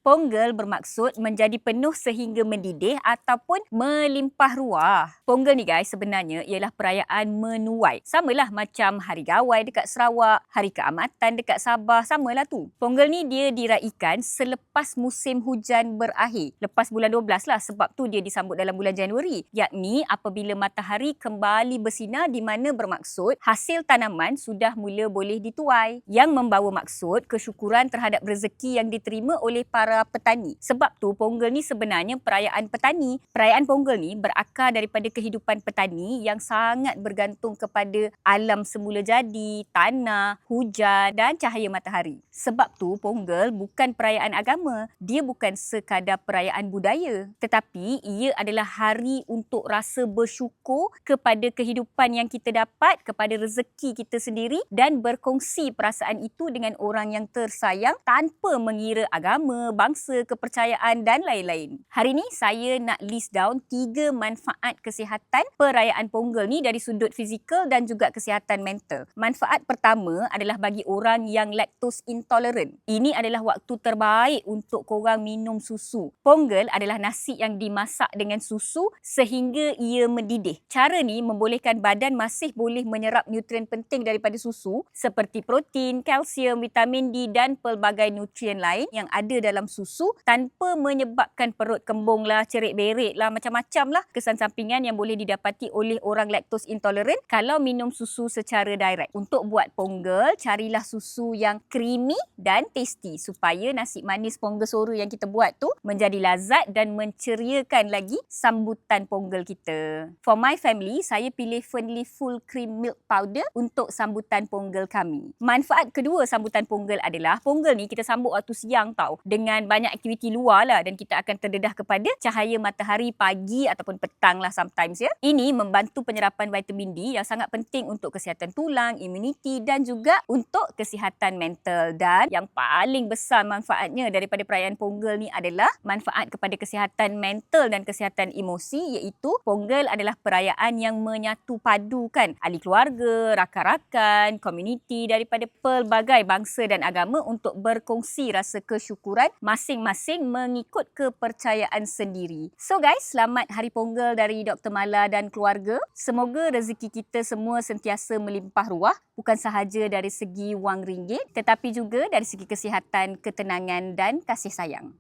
Ponggel bermaksud menjadi penuh sehingga mendidih ataupun melimpah ruah. Ponggel ni guys sebenarnya ialah perayaan menuai. Samalah macam Hari Gawai dekat Sarawak, Hari Keamatan dekat Sabah, samalah tu. Ponggel ni dia diraikan selepas musim hujan berakhir. Lepas bulan 12 lah, sebab tu dia disambut dalam bulan Januari. Yakni apabila matahari kembali bersinar, di mana bermaksud hasil tanaman sudah mula boleh dituai. Yang membawa maksud kesyukuran terhadap rezeki yang diterima oleh para petani. Sebab tu Ponggel ni sebenarnya perayaan petani. Perayaan Ponggel ni berakar daripada kehidupan petani yang sangat bergantung kepada alam semula jadi, tanah, hujan dan cahaya matahari. Sebab tu Ponggel bukan perayaan agama. Dia bukan sekadar perayaan budaya, tetapi ia adalah hari untuk rasa bersyukur kepada kehidupan yang kita dapat, kepada rezeki kita sendiri dan berkongsi perasaan itu dengan orang yang tersayang tanpa mengira agama, bangsa, kepercayaan dan lain-lain. Hari ni saya nak list down 3 manfaat kesihatan perayaan Ponggel ni dari sudut fizikal dan juga kesihatan mental. Manfaat pertama adalah bagi orang yang lactose intolerant. Ini adalah waktu terbaik untuk korang minum susu. Ponggel adalah nasi yang dimasak dengan susu sehingga ia mendidih. Cara ni membolehkan badan masih boleh menyerap nutrien penting daripada susu seperti protein, kalsium, vitamin D dan pelbagai nutrien lain yang ada dalam susu tanpa menyebabkan perut kembung lah, cerit-berit lah, macam-macam lah kesan sampingan yang boleh didapati oleh orang lactose intolerant kalau minum susu secara direct. Untuk buat Ponggel, carilah susu yang creamy dan tasty supaya nasi manis Ponggel Sora yang kita buat tu menjadi lazat dan menceriakan lagi sambutan Ponggel kita. For my family, saya pilih Fernley Full Cream Milk Powder untuk sambutan Ponggel kami. Manfaat kedua sambutan Ponggel adalah Ponggel ni kita sambut waktu siang tau, dengan banyak aktiviti luar lah, dan kita akan terdedah kepada cahaya matahari pagi ataupun petang lah sometimes ya. Ini membantu penyerapan vitamin D yang sangat penting untuk kesihatan tulang, imuniti dan juga untuk kesihatan mental. Dan yang paling besar manfaatnya daripada perayaan Ponggel ni adalah manfaat kepada kesihatan mental dan kesihatan emosi, iaitu Ponggel adalah perayaan yang menyatu padukan ahli keluarga, rakan-rakan, komuniti daripada pelbagai bangsa dan agama untuk berkongsi rasa kesyukuran masing-masing mengikut kepercayaan sendiri. So guys, selamat Hari Ponggel dari Dr. Mala dan keluarga. Semoga rezeki kita semua sentiasa melimpah ruah, bukan sahaja dari segi wang ringgit tetapi juga dari segi kesihatan, ketenangan dan kasih sayang.